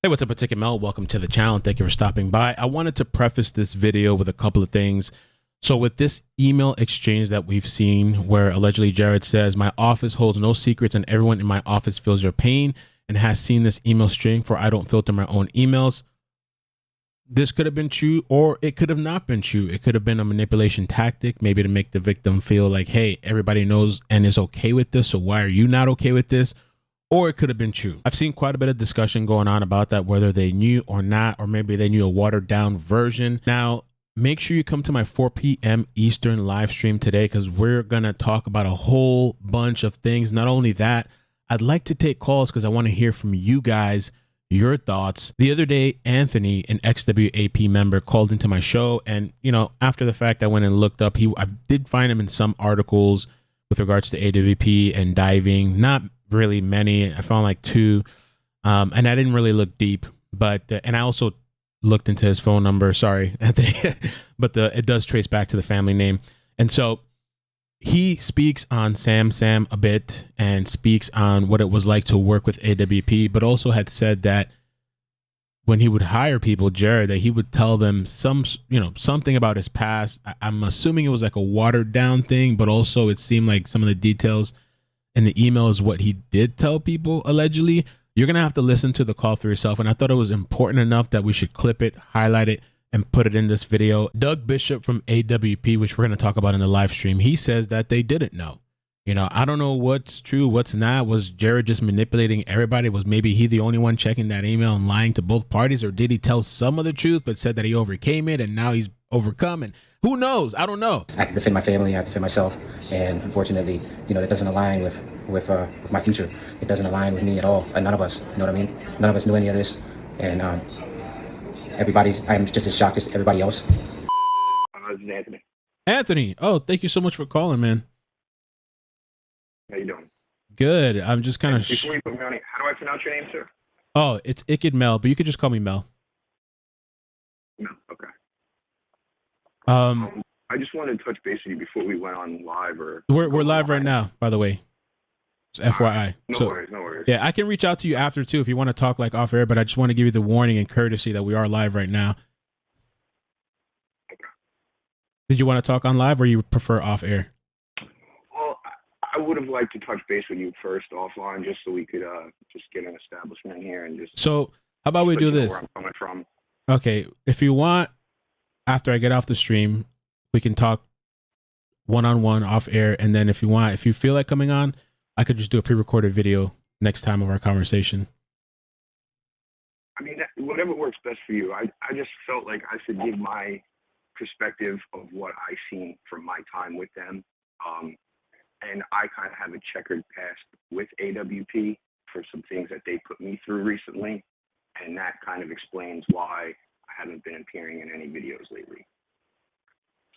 Hey, what's up, it's iCkEdMeL. Welcome to the channel and thank you for stopping by. I wanted to preface this video with a couple of things. So with this email exchange that we've seen where allegedly Jared says, my office holds no secrets and everyone in my office feels your pain and has seen this email string for I don't filter my own emails. This could have been true or it could have not been true. It could have been a manipulation tactic, maybe to make the victim feel like, hey, everybody knows and is okay with this. So why are you not okay with this? Or it could have been true. I've seen quite a bit of discussion going on about that, whether they knew or not, or maybe they knew a watered down version. Now, make sure you come to my 4 p.m. Eastern live stream today because we're going to talk about a whole bunch of things. Not only that, I'd like to take calls because I want to hear from you guys, your thoughts. The other day, Anthony, an XWAP member, called into my show. And, you know, after the fact, I went and looked up. I did find him in some articles with regards to AWP and diving. Not really many. I found like two, and I didn't really look deep, but and I also looked into his phone number. Sorry, Anthony, but it does trace back to the family name, and so he speaks on Sam a bit and speaks on what it was like to work with AWP, but also had said that when he would hire people, Jared, that he would tell them something about his past. I'm assuming it was like a watered down thing, but also it seemed like some of the details in the email is what he did tell people, allegedly. You're going to have to listen to the call for yourself. And I thought it was important enough that we should clip it, highlight it, and put it in this video. Doug Bishop from AWP, which we're going to talk about in the live stream, he says that they didn't know. You know, I don't know what's true, what's not. Was Jared just manipulating everybody? Was maybe he the only one checking that email and lying to both parties? Or did he tell some of the truth, but said that he overcame it and now he's overcome? And who knows? I don't know. I have to defend my family. I have to defend myself. And unfortunately, you know, that doesn't align with my future. It doesn't align with me at all. None of us, you know what I mean? None of us knew any of this. And I'm just as shocked as everybody else. This is Anthony. Anthony, oh, thank you so much for calling, man. How you doing? Good. I'm just kind of. Before you put me on, how do I pronounce your name, sir? Oh, it's iCkEdMeL, but you could just call me Mel. No, okay. Um, I just wanted to touch base with you before we went on live, or we're live right now, by the way. Just FYI. No worries, no worries. Yeah, I can reach out to you after too if you want to talk like off air, but I just want to give you the warning and courtesy that we are live right now. Okay. Did you want to talk on live, or you prefer off air? Well, I would have liked to touch base with you first offline, just so we could just get an establishment here and just. So how about we do this? Where I'm coming from. Okay, if you want, after I get off the stream, we can talk one-on-one off air, and then if you feel like coming on, I could just do a pre-recorded video next time of our conversation. I mean, whatever works best for you. I just felt like I should give my perspective of what I've seen from my time with them. And I kind of have a checkered past with AWP for some things that they put me through recently. And that kind of explains why I haven't been appearing in any videos lately.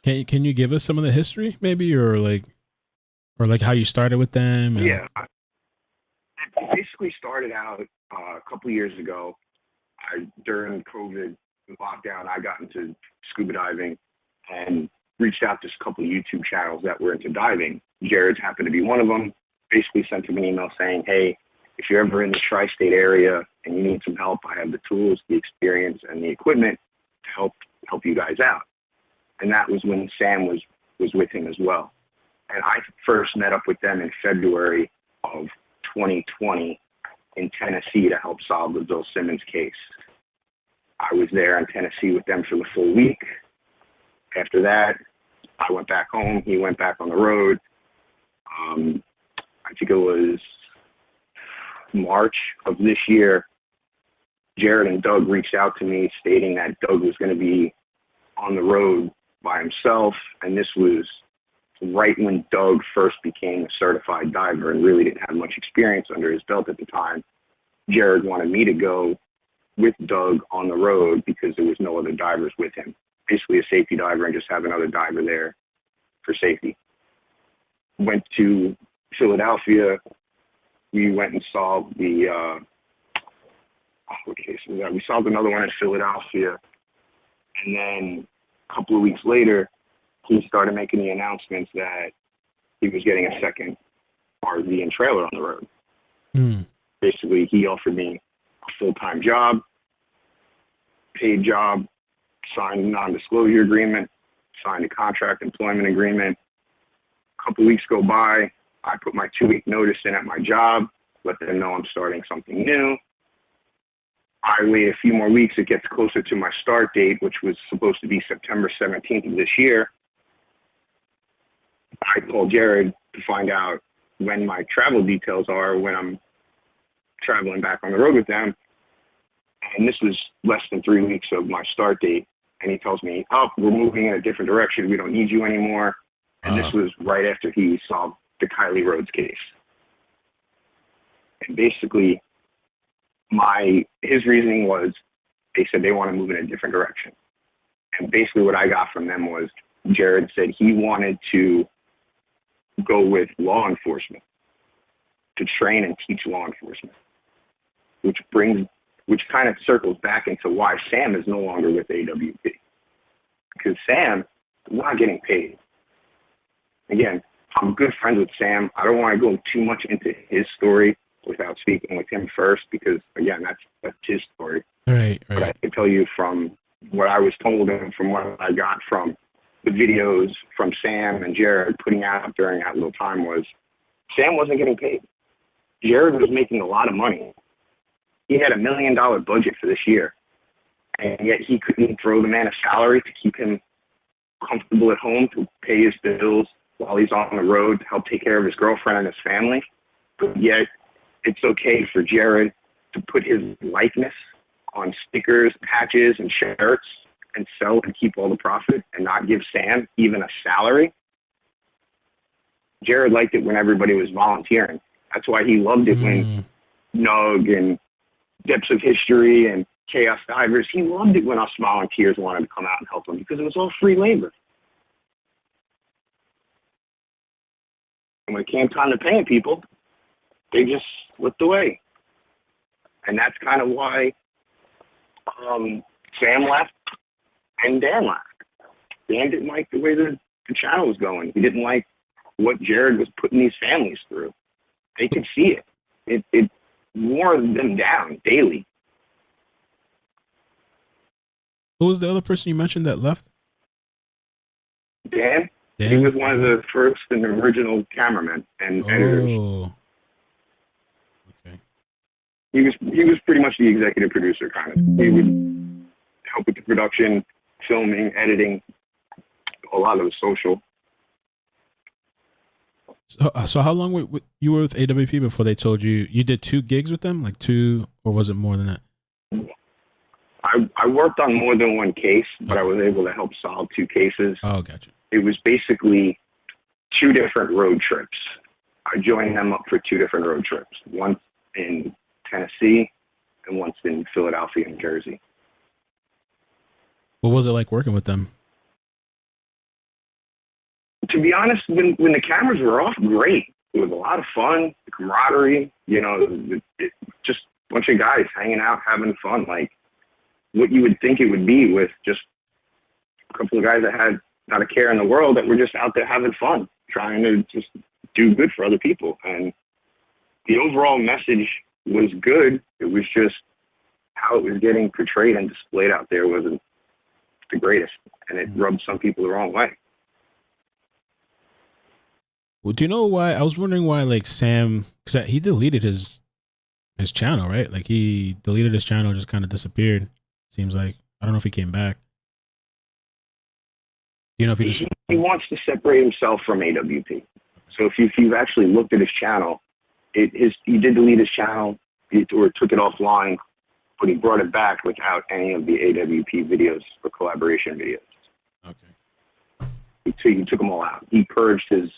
Can you give us some of the history maybe, or like how you started with them? And... Yeah. It basically started out a couple of years ago. During COVID lockdown, I got into scuba diving and reached out to a couple of YouTube channels that were into diving. Jared's happened to be one of them. Basically sent him an email saying, hey, if you're ever in the tri-state area and you need some help, I have the tools, the experience, and the equipment to help you guys out. And that was when Sam was with him as well. And I first met up with them in February of 2020 in Tennessee to help solve the Bill Simmons case. I was there in Tennessee with them for the full week. After that, I went back home. He went back on the road. I think it was March of this year, Jared and Doug reached out to me stating that Doug was going to be on the road by himself. And this was right when Doug first became a certified diver and really didn't have much experience under his belt at the time. Jared wanted me to go with Doug on the road because there was no other divers with him. Basically a safety diver and just have another diver there for safety. Went to Philadelphia. We went and solved what case was that? We solved another one in Philadelphia. And then a couple of weeks later, he started making the announcements that he was getting a second RV and trailer on the road. Basically, he offered me a full-time job paid job, signed a non-disclosure agreement, signed a contract employment agreement. A couple weeks go by, I put my 2-week notice in at my job, let them know I'm starting something new. I wait a few more weeks, it gets closer to my start date, which was supposed to be September 17th of this year. I call Jared to find out when my travel details are, when I'm traveling back on the road with them. And this was less than 3 weeks of my start date. And he tells me, oh, we're moving in a different direction. We don't need you anymore. And this was right after he solved the Kylie Rhodes case. And basically, his reasoning was, they said they want to move in a different direction. And basically what I got from them was, Jared said he wanted to go with law enforcement, to train and teach law enforcement, which kind of circles back into why Sam is no longer with AWP. Because Sam is not getting paid. Again, I'm good friends with Sam. I don't want to go too much into his story without speaking with him first, because again, that's his story. Right. But I can tell you from what I was told and from what I got from the videos from Sam and Jared putting out during that little time was, Sam wasn't getting paid. Jared was making a lot of money. He had $1 million budget for this year, and yet he couldn't throw the man a salary to keep him comfortable at home, to pay his bills while he's on the road, to help take care of his girlfriend and his family. But yet it's okay for Jared to put his likeness on stickers, patches, and shirts and sell and keep all the profit and not give Sam even a salary. Jared liked it when everybody was volunteering. That's why he loved it when Nug and Depths of History and Chaos Divers, he loved it when us volunteers wanted to come out and help him, because it was all free labor. And when it came time to paying people, they just slipped away. And that's kind of why Sam left and Dan left. Dan didn't like the way the channel was going. He didn't like what Jared was putting these families through. They could see it. It wore them down daily. Who was the other person you mentioned that left? Dan? He was one of the first and original cameramen and editors. Okay. He was pretty much the executive producer, kind of. He would help with the production, filming, editing, a lot of the social. So how long were you were with AWP before they told you did 2 gigs with them, like 2, or was it more than that? I worked on more than one case, but I was able to help solve 2 cases. Oh, gotcha. It was basically 2 different road trips. I joined them up for 2 different road trips, once in Tennessee and once in Philadelphia, New Jersey. What was it like working with them? To be honest, when the cameras were off, great. It was a lot of fun, the camaraderie, just a bunch of guys hanging out, having fun, like what you would think it would be with just a couple of guys that had not a care in the world, that were just out there having fun, trying to just do good for other people. And the overall message was good. It was just how it was getting portrayed and displayed out there wasn't the greatest, and it rubbed some people the wrong way. Well, do you know why? I was wondering why, like, Sam, because he deleted his channel, right? Like, he deleted his channel, just kind of disappeared. Seems like, I don't know if he came back. You know, if he wants to separate himself from AWP. So if you've actually looked at his channel, he did delete his channel, or took it offline, but he brought it back without any of the AWP videos or collaboration videos. Okay. He took them all out. He purged his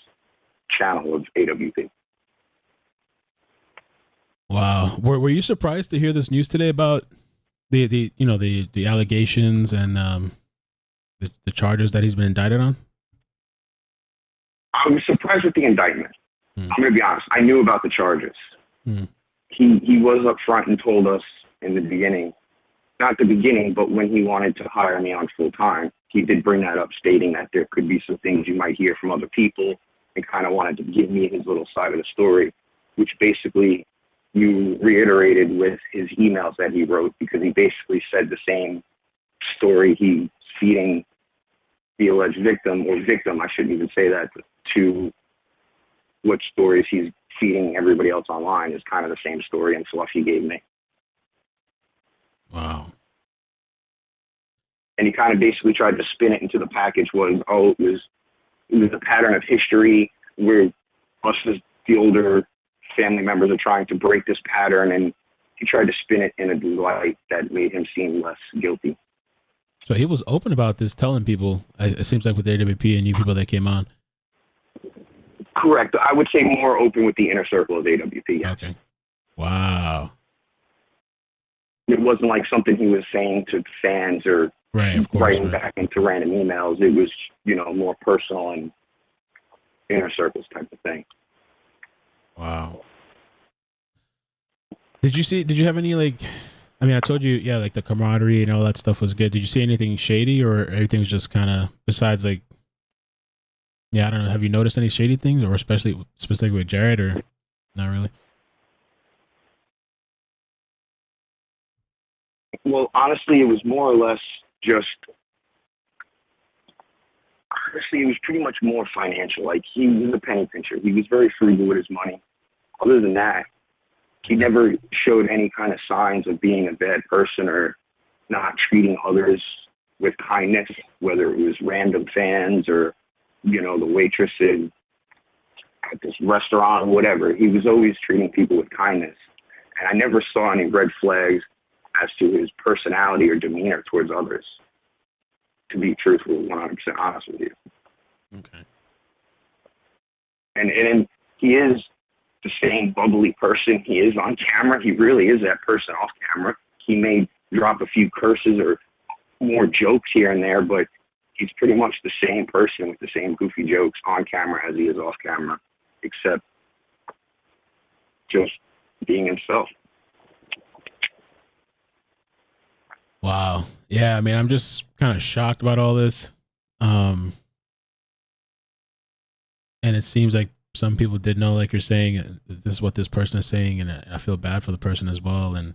channel of AWP. Wow. Were you surprised to hear this news today about the allegations and the charges that he's been indicted on? I was surprised with the indictment. I'm going to be honest. I knew about the charges. He was up front and told us in the beginning, not the beginning, but when he wanted to hire me on full time, he did bring that up, stating that there could be some things you might hear from other people, and kind of wanted to give me his little side of the story, which basically you reiterated with his emails that he wrote, because he basically said the same story he's feeding the alleged victim, or victim, I shouldn't even say that, to what stories he's feeding everybody else online is kind of the same story and fluff he gave me. Wow. And he kind of basically tried to spin it into the package was, oh, it was a pattern of history where us as the older family members are trying to break this pattern, and he tried to spin it in a light that made him seem less guilty. So he was open about this, telling people, it seems like with AWP and you people that came on. Correct. I would say more open with the inner circle of AWP. Yes. Okay. Wow. It wasn't like something he was saying to fans or right, of course, writing right. back into random emails. It was, more personal and inner circles type of thing. Wow. Did you have any, like, I mean, I told you, yeah, like the camaraderie and all that stuff was good. Did you see anything shady, or everything was just kind of, besides like, yeah, I don't know. Have you noticed any shady things, or specifically with Jared, or not really? Well, honestly, it was more or less just, it was pretty much more financial. Like, he was a penny pincher. He was very frugal with his money. Other than that, he never showed any kind of signs of being a bad person or not treating others with kindness, whether it was random fans or, the waitresses at this restaurant or whatever. He was always treating people with kindness. And I never saw any red flags as to his personality or demeanor towards others, to be truthful, 100% honest with you. Okay. And he is the same bubbly person he is on camera. He really is that person off camera. He may drop a few curses or more jokes here and there, but he's pretty much the same person with the same goofy jokes on camera as he is off camera, except just being himself. Wow. Yeah, I mean, I'm just kind of shocked about all this. And it seems like some people did know, like you're saying, this is what this person is saying, and I feel bad for the person as well. And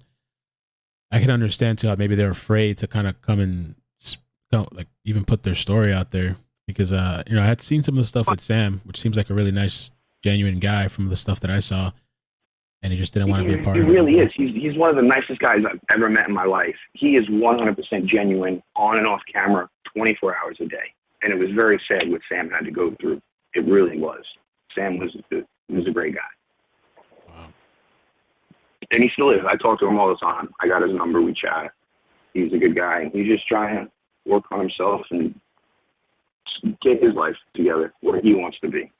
I can understand too how maybe they're afraid to kind of come and like even put their story out there, because I had seen some of the stuff with Sam, which seems like a really nice, genuine guy from the stuff that I saw, and he just didn't want to be a part of it. He really is. He's one of the nicest guys I've ever met in my life. He is 100% genuine, on and off camera, 24 hours a day. And it was very sad what Sam had to go through. It really was. Sam was a great guy. Wow. And he still is. I talk to him all the time. I got his number. We chat. He's a good guy. He's just trying to work on himself and get his life together where he wants to be.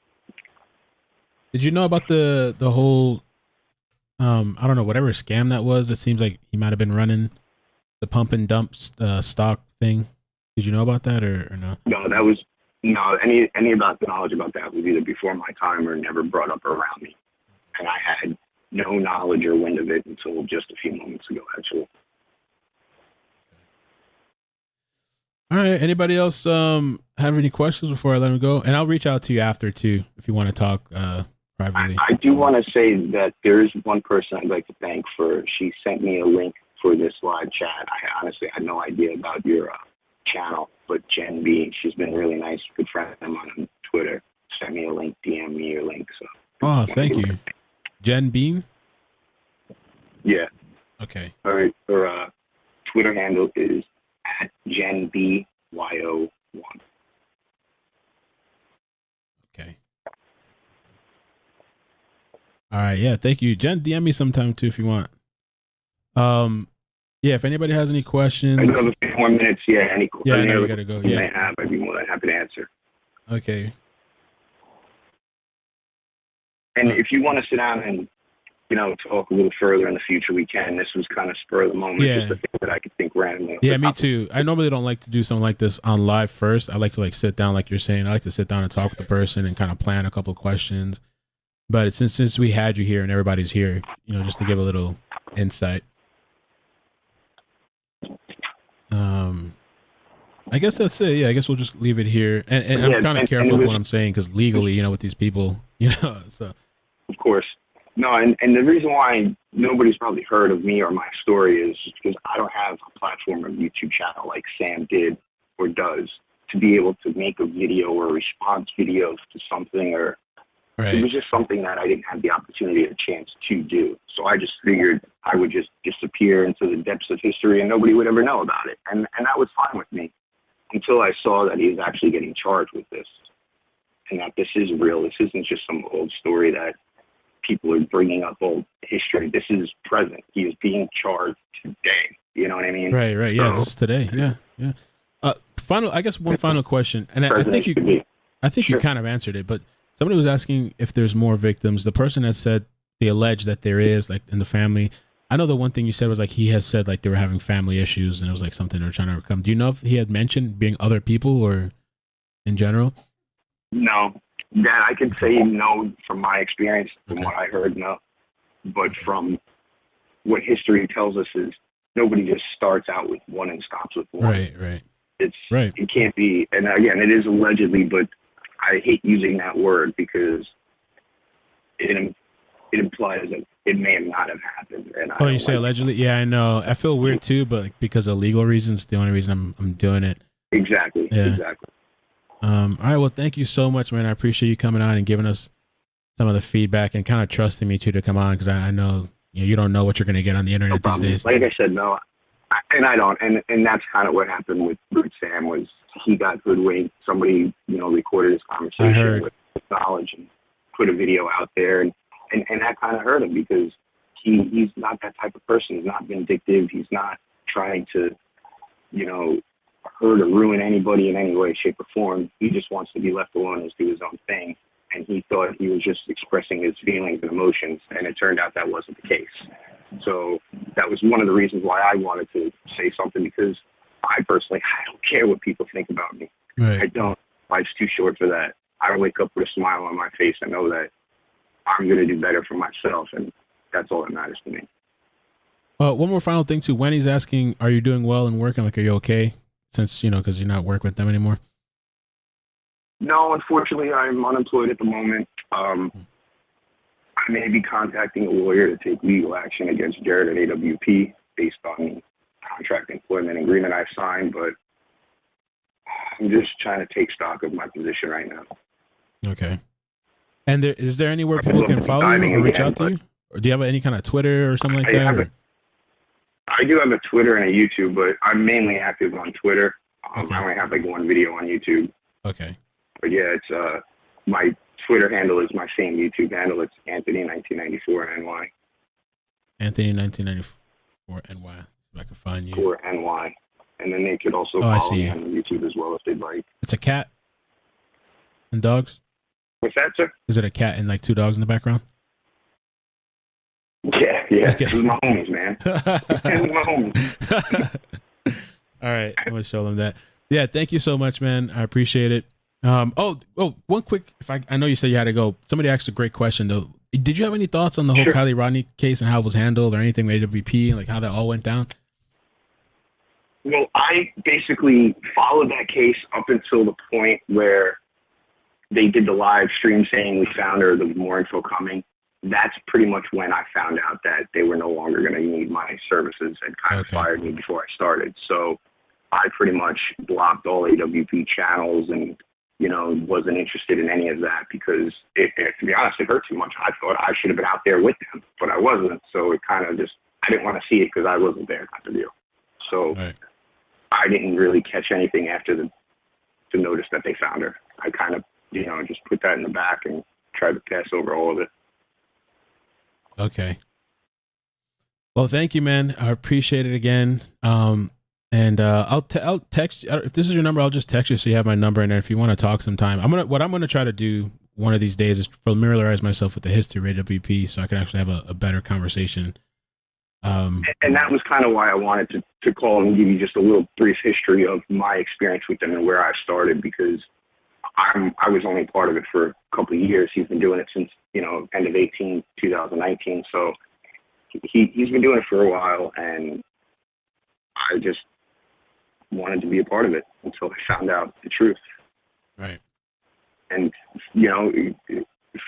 Did you know about the whole, I don't know, whatever scam that was? It seems like he might have been running the pump and dump stock thing. Did you know about that or no? No, any about the knowledge about that was either before my time or never brought up around me. And I had no knowledge or wind of it until just a few moments ago, actually. All right. Anybody else have any questions before I let him go? And I'll reach out to you after too, if you want to talk privately. I do want to say that there is one person I'd like to thank she sent me a link for this live chat. I honestly had no idea about your channel, but Jen B, she's been really nice, good friend of mine on Twitter, sent me a link, DM me your link. So. Oh, thank you. Jen Bean? Yeah. Okay. Her Twitter handle is @JenBYO1. Okay. All right. Yeah. Thank you. Jen, DM me sometime too if you want. Yeah. If anybody has any questions. Another 4 minutes. Yeah. I know you gotta go. You Yeah. may have, I'd be more than happy to answer. Okay. And if you want to sit down and, talk a little further in the future, we can. This was kind of spur of the moment. Yeah. Just a thing that I could think randomly. Yeah, me too. I normally don't like to do something like this on live first. I like to sit down, like you're saying. I like to sit down and talk with the person and kind of plan a couple of questions. But since we had you here and everybody's here, just to give a little insight. I guess that's it. Yeah, I guess we'll just leave it here. And I'm kind of careful with what I'm saying because legally, with these people, so. Of course. No, and the reason why nobody's probably heard of me or my story is because I don't have a platform or YouTube channel like Sam did or does to be able to make a video or a response video to something, or it was just something that I didn't have the opportunity or chance to do. So I just figured I would just disappear into the depths of history and nobody would ever know about it. And that was fine with me until I saw that he was actually getting charged with this and that this is real. This isn't just some old story that people are bringing up old history. This is present. He is being charged today. You know what I mean? Right. Yeah, So, this is today. Yeah. I guess one final question, and I think you Sure. kind of answered it, but somebody was asking if there's more victims. The person that said they allege that there is, like, in the family. I know the one thing you said was like he has said like they were having family issues and it was like something they're trying to overcome. Do you know if he had mentioned being other people or in general? No, that I can say no from my experience, from what I heard, no. But from what history tells us is nobody just starts out with one and stops with one. Right. It can't be, and again, it is allegedly, but I hate using that word because it implies that it may have not have happened. And You say allegedly? Yeah, I know. I feel weird too, but like, because of legal reasons, the only reason I'm doing it. Exactly. Yeah. Exactly. All right. Well, thank you so much, man. I appreciate you coming on and giving us some of the feedback and kind of trusting me too to come on because I know you don't know what you're going to get on the internet these days. Like I said, no, I don't, and that's kind of what happened with Sam was he got hoodwinked. Somebody recorded his conversation with knowledge and put a video out there, and that kind of hurt him because he's not that type of person. He's not vindictive. He's not trying to hurt or ruin anybody in any way, shape, or form. He just wants to be left alone and do his own thing. And he thought he was just expressing his feelings and emotions, and it turned out that wasn't the case. So that was one of the reasons why I wanted to say something, because I personally, I don't care what people think about me. Right. I don't. Life's too short for that. I wake up with a smile on my face and know that I'm going to do better for myself, and that's all that matters to me. One more final thing too. Wendy's asking, are you doing well and working? Like, are you okay? Since, because you're not working with them anymore. No, unfortunately, I'm unemployed at the moment. I may be contacting a lawyer to take legal action against Jared at AWP based on the contract employment agreement I've signed, but I'm just trying to take stock of my position right now. Okay. And is there anywhere people can follow you or reach out to you? Or do you have any kind of Twitter or something like that? I do have a Twitter and a YouTube, but I'm mainly active on Twitter. I only have like one video on YouTube. Okay. But yeah, it's my Twitter handle is my same YouTube handle. It's Anthony1994NY. Anthony1994NY. If I can find you. Or NY. And then they could also follow me on YouTube as well if they'd like. It's a cat and dogs? What's that, sir? Is it a cat and like two dogs in the background? Yeah. Okay. This is my homies, man. This is my homies. All right. I'm going to show them that. Yeah, thank you so much, man. I appreciate it. One quick, I know you said you had to go. Somebody asked a great question though. Did you have any thoughts on the whole Kylie Rodney case and how it was handled, or anything with AWP and like how that all went down? Well, I basically followed that case up until the point where they did the live stream saying we found her, there was more info coming. That's pretty much when I found out that they were no longer going to need my services and kind of fired me before I started. So I pretty much blocked all AWP channels and, wasn't interested in any of that because, to be honest, it hurt too much. I thought I should have been out there with them, but I wasn't. So it kind of just, I didn't want to see it because I wasn't there type of deal. So I didn't really catch anything after to notice that they found her. I kind of, just put that in the back and tried to pass over all of it. Okay. Well, thank you, man. I appreciate it again. And I'll text you. If this is your number, I'll just text you so you have my number. And if you want to talk sometime, what I'm gonna try to do one of these days is familiarize myself with the history of AWP so I can actually have a better conversation. And that was kind of why I wanted to call and give you just a little brief history of my experience with them and where I started, because I was only part of it for a couple of years. He's been doing it since, end of 2019. So he's been doing it for a while, and I just wanted to be a part of it until I found out the truth. Right. And,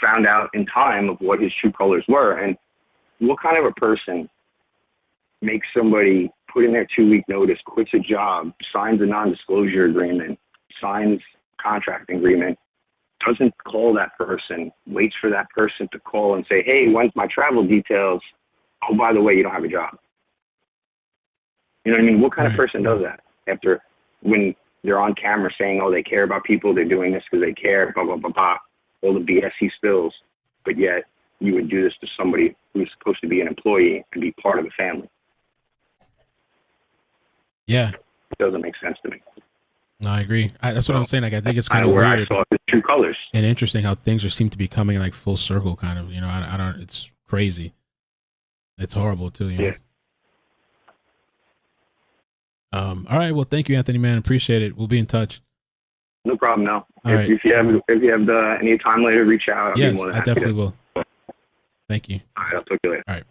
found out in time of what his true colors were. And what kind of a person makes somebody put in their 2-week notice, quits a job, signs a non-disclosure agreement, signs a contract agreement, doesn't call that person, waits for that person to call and say, hey, when's my travel details? Oh, by the way, you don't have a job. You know what I mean? What kind of person does that after, when they're on camera saying, oh, they care about people, they're doing this because they care, blah, blah, blah, blah, all the BS he spills, but yet you would do this to somebody who's supposed to be an employee and be part of the family? Yeah. It doesn't make sense to me. No, I agree. That's what I'm saying. Like, I think it's kind of where weird. I saw the true colors. And interesting how things seem to be coming like full circle, kind of. You know, I don't. It's crazy. It's horrible too. You know? Yeah. All right. Well, thank you, Anthony, man. Appreciate it. We'll be in touch. No problem. No. All right. If you have any time later, reach out. I'll be Yes, more than I happy definitely will. Thank you. All right. I'll talk to you later. All right.